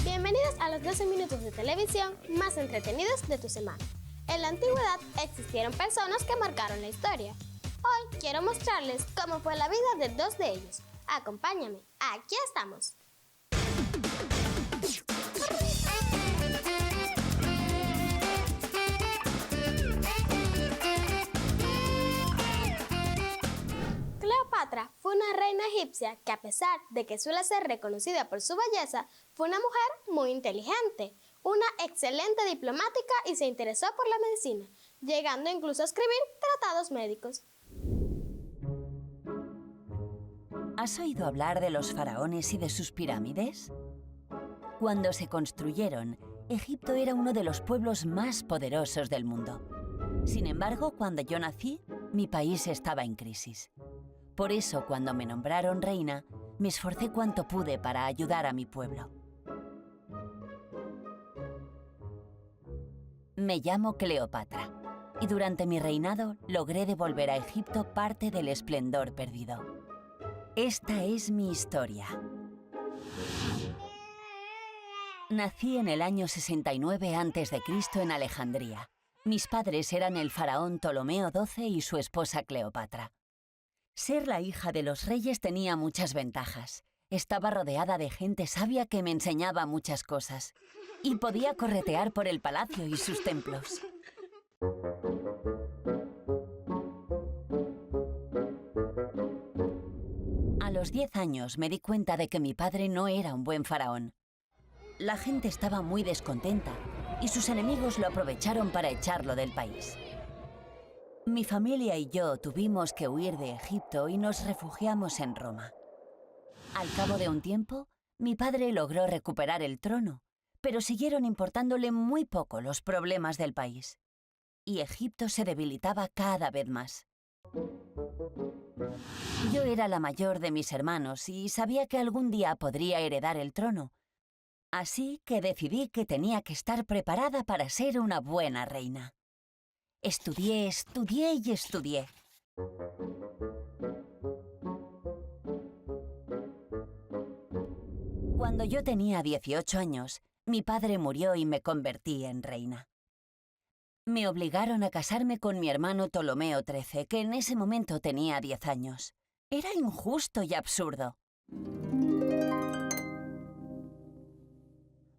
Bienvenidos a los 12 minutos de televisión más entretenidos de tu semana. En la antigüedad existieron personas que marcaron la historia. Hoy quiero mostrarles cómo fue la vida de dos de ellos. Acompáñame, aquí estamos. Cleopatra fue una reina egipcia que, a pesar de que suele ser reconocida por su belleza, fue una mujer muy inteligente, una excelente diplomática y se interesó por la medicina, llegando incluso a escribir tratados médicos. ¿Has oído hablar de los faraones y de sus pirámides? Cuando se construyeron, Egipto era uno de los pueblos más poderosos del mundo. Sin embargo, cuando yo nací, mi país estaba en crisis. Por eso, cuando me nombraron reina, me esforcé cuanto pude para ayudar a mi pueblo. Me llamo Cleopatra, y durante mi reinado logré devolver a Egipto parte del esplendor perdido. Esta es mi historia. Nací en el año 69 a.C. en Alejandría. Mis padres eran el faraón Ptolomeo XII y su esposa Cleopatra. Ser la hija de los reyes tenía muchas ventajas. Estaba rodeada de gente sabia que me enseñaba muchas cosas. Y podía corretear por el palacio y sus templos. A los 10 años me di cuenta de que mi padre no era un buen faraón. La gente estaba muy descontenta y sus enemigos lo aprovecharon para echarlo del país. Mi familia y yo tuvimos que huir de Egipto y nos refugiamos en Roma. Al cabo de un tiempo, mi padre logró recuperar el trono, pero siguieron importándole muy poco los problemas del país. Y Egipto se debilitaba cada vez más. Yo era la mayor de mis hermanos y sabía que algún día podría heredar el trono. Así que decidí que tenía que estar preparada para ser una buena reina. Estudié y estudié. Cuando yo tenía 18 años, mi padre murió y me convertí en reina. Me obligaron a casarme con mi hermano Ptolomeo XIII, que en ese momento tenía 10 años. Era injusto y absurdo.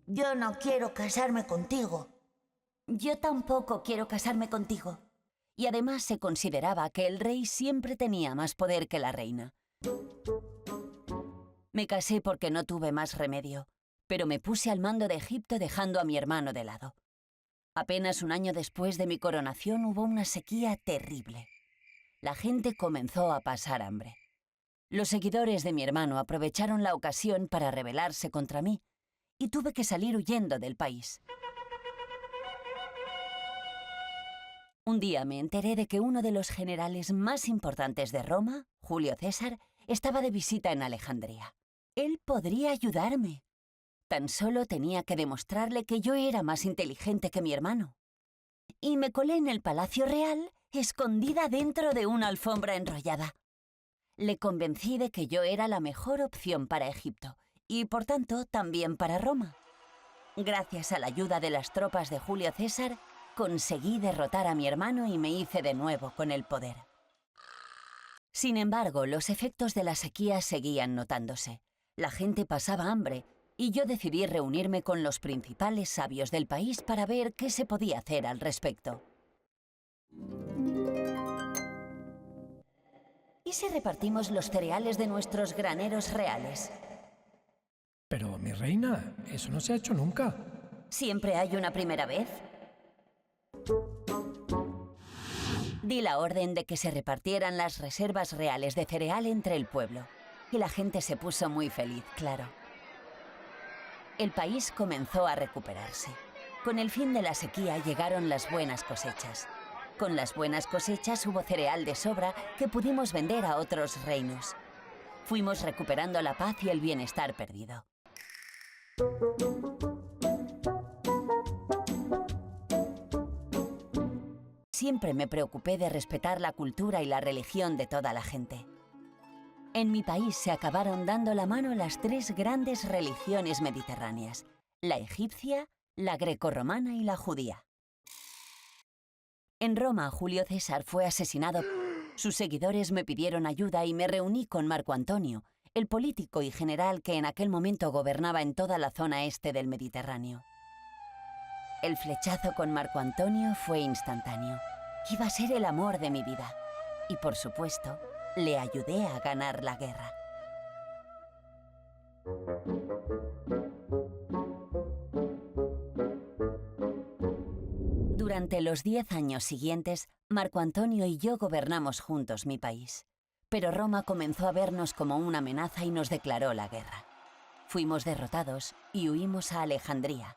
Yo no quiero casarme contigo. Yo tampoco quiero casarme contigo. Y además se consideraba que el rey siempre tenía más poder que la reina. Me casé porque no tuve más remedio, pero me puse al mando de Egipto dejando a mi hermano de lado. Apenas un año después de mi coronación hubo una sequía terrible. La gente comenzó a pasar hambre. Los seguidores de mi hermano aprovecharon la ocasión para rebelarse contra mí y tuve que salir huyendo del país. Un día me enteré de que uno de los generales más importantes de Roma, Julio César, estaba de visita en Alejandría. Él podría ayudarme. Tan solo tenía que demostrarle que yo era más inteligente que mi hermano. Y me colé en el Palacio Real, escondida dentro de una alfombra enrollada. Le convencí de que yo era la mejor opción para Egipto y, por tanto, también para Roma. Gracias a la ayuda de las tropas de Julio César, conseguí derrotar a mi hermano y me hice de nuevo con el poder. Sin embargo, los efectos de la sequía seguían notándose. La gente pasaba hambre y yo decidí reunirme con los principales sabios del país para ver qué se podía hacer al respecto. ¿Y si repartimos los cereales de nuestros graneros reales? Pero, mi reina, eso no se ha hecho nunca. ¿Siempre hay una primera vez? Di la orden de que se repartieran las reservas reales de cereal entre el pueblo. Y la gente se puso muy feliz, claro. El país comenzó a recuperarse. Con el fin de la sequía llegaron las buenas cosechas. Con las buenas cosechas hubo cereal de sobra que pudimos vender a otros reinos. Fuimos recuperando la paz y el bienestar perdido. Siempre me preocupé de respetar la cultura y la religión de toda la gente. En mi país se acabaron dando la mano las tres grandes religiones mediterráneas: la egipcia, la grecorromana y la judía. En Roma, Julio César fue asesinado. Sus seguidores me pidieron ayuda y me reuní con Marco Antonio, el político y general que en aquel momento gobernaba en toda la zona este del Mediterráneo. El flechazo con Marco Antonio fue instantáneo. Iba a ser el amor de mi vida. Y por supuesto, le ayudé a ganar la guerra. Durante los 10 años siguientes, Marco Antonio y yo gobernamos juntos mi país. Pero Roma comenzó a vernos como una amenaza y nos declaró la guerra. Fuimos derrotados y huimos a Alejandría.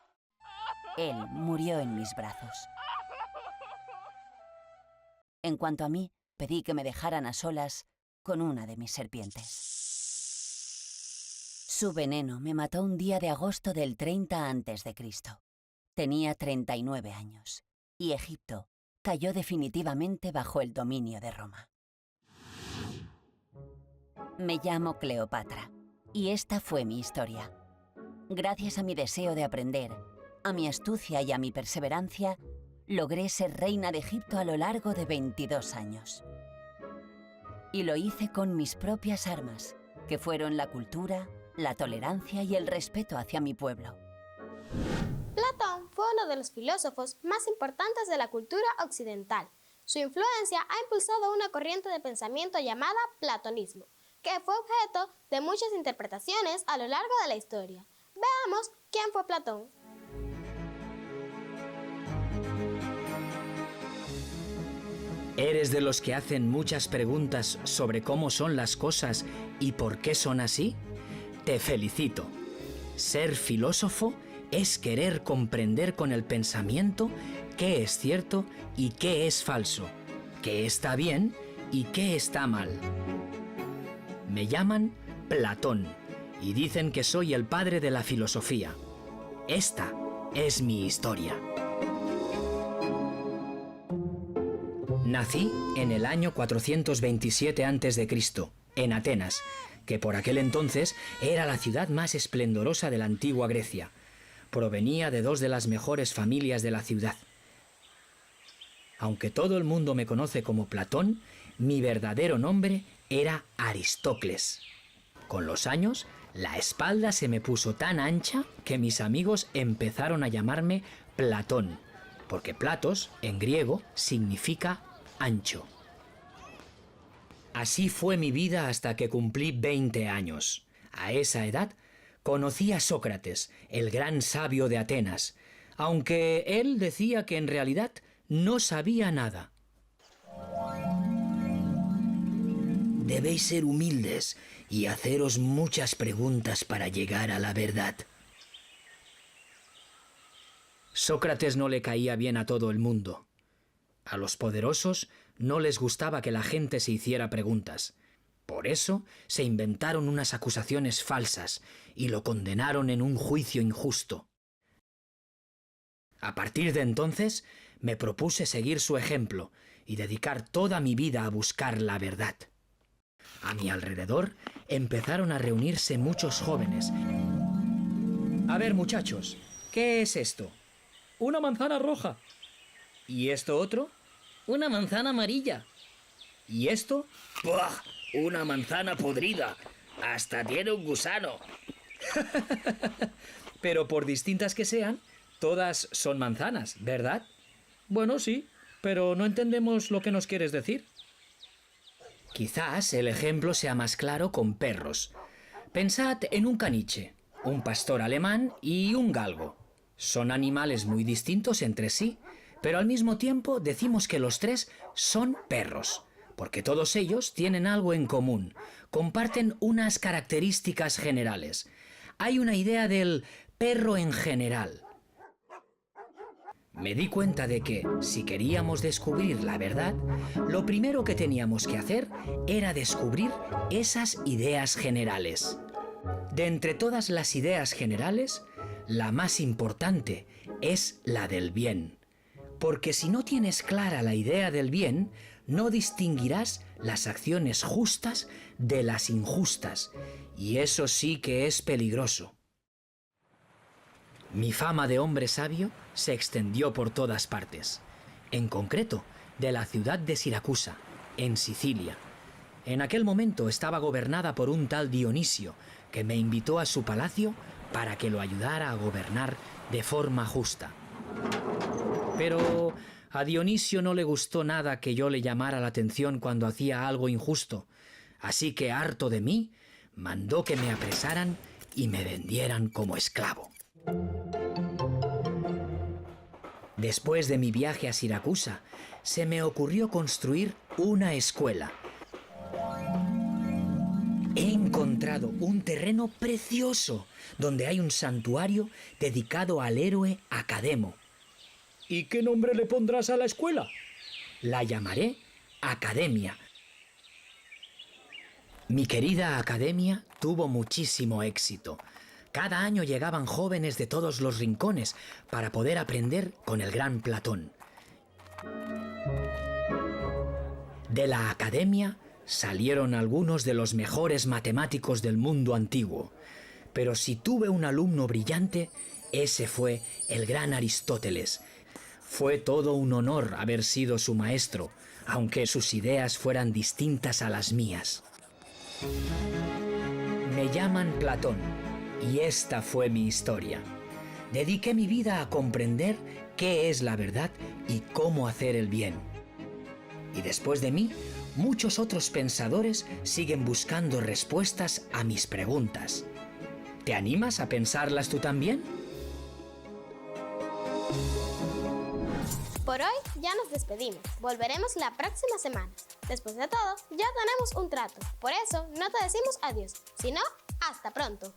Él murió en mis brazos. En cuanto a mí, pedí que me dejaran a solas con una de mis serpientes. Su veneno me mató un día de agosto del 30 a.C. Tenía 39 años y Egipto cayó definitivamente bajo el dominio de Roma. Me llamo Cleopatra y esta fue mi historia. Gracias a mi deseo de aprender, a mi astucia y a mi perseverancia, logré ser reina de Egipto a lo largo de 22 años. Y lo hice con mis propias armas, que fueron la cultura, la tolerancia y el respeto hacia mi pueblo. Platón fue uno de los filósofos más importantes de la cultura occidental. Su influencia ha impulsado una corriente de pensamiento llamada platonismo, que fue objeto de muchas interpretaciones a lo largo de la historia. Veamos quién fue Platón. ¿Eres de los que hacen muchas preguntas sobre cómo son las cosas y por qué son así? Te felicito. Ser filósofo es querer comprender con el pensamiento qué es cierto y qué es falso, qué está bien y qué está mal. Me llaman Platón y dicen que soy el padre de la filosofía. Esta es mi historia. Nací en el año 427 a.C., en Atenas, que por aquel entonces era la ciudad más esplendorosa de la antigua Grecia. Provenía de dos de las mejores familias de la ciudad. Aunque todo el mundo me conoce como Platón, mi verdadero nombre era Aristócles. Con los años, la espalda se me puso tan ancha que mis amigos empezaron a llamarme Platón, porque Platos, en griego, significa ancho. Así fue mi vida hasta que cumplí 20 años. A esa edad conocí a Sócrates, el gran sabio de Atenas, aunque él decía que en realidad no sabía nada. Debéis ser humildes y haceros muchas preguntas para llegar a la verdad. Sócrates no le caía bien a todo el mundo. A los poderosos no les gustaba que la gente se hiciera preguntas. Por eso se inventaron unas acusaciones falsas y lo condenaron en un juicio injusto. A partir de entonces me propuse seguir su ejemplo y dedicar toda mi vida a buscar la verdad. A mi alrededor empezaron a reunirse muchos jóvenes. A ver, muchachos, ¿qué es esto? Una manzana roja. ¿Y esto otro? Una manzana amarilla. ¿Y esto? ¡Buah! Una manzana podrida. Hasta tiene un gusano. Pero por distintas que sean, todas son manzanas, ¿verdad? Bueno, sí, pero no entendemos lo que nos quieres decir. Quizás el ejemplo sea más claro con perros. Pensad en un caniche, un pastor alemán y un galgo. Son animales muy distintos entre sí, pero al mismo tiempo decimos que los tres son perros, porque todos ellos tienen algo en común, comparten unas características generales. Hay una idea del perro en general. Me di cuenta de que, si queríamos descubrir la verdad, lo primero que teníamos que hacer era descubrir esas ideas generales. De entre todas las ideas generales, la más importante es la del bien. Porque si no tienes clara la idea del bien, no distinguirás las acciones justas de las injustas, y eso sí que es peligroso. Mi fama de hombre sabio se extendió por todas partes, en concreto de la ciudad de Siracusa, en Sicilia. En aquel momento estaba gobernada por un tal Dionisio, que me invitó a su palacio para que lo ayudara a gobernar de forma justa. Pero a Dionisio no le gustó nada que yo le llamara la atención cuando hacía algo injusto, así que, harto de mí, mandó que me apresaran y me vendieran como esclavo. Después de mi viaje a Siracusa, se me ocurrió construir una escuela. He encontrado un terreno precioso donde hay un santuario dedicado al héroe Academo. ¿Y qué nombre le pondrás a la escuela? La llamaré Academia. Mi querida Academia tuvo muchísimo éxito. Cada año llegaban jóvenes de todos los rincones para poder aprender con el gran Platón. De la Academia salieron algunos de los mejores matemáticos del mundo antiguo. Pero si tuve un alumno brillante, ese fue el gran Aristóteles. Fue todo un honor haber sido su maestro, aunque sus ideas fueran distintas a las mías. Me llaman Platón, y esta fue mi historia. Dediqué mi vida a comprender qué es la verdad y cómo hacer el bien. Y después de mí, muchos otros pensadores siguen buscando respuestas a mis preguntas. ¿Te animas a pensarlas tú también? Por hoy ya nos despedimos. Volveremos la próxima semana. Después de todo, ya tenemos un trato. Por eso no te decimos adiós, sino hasta pronto.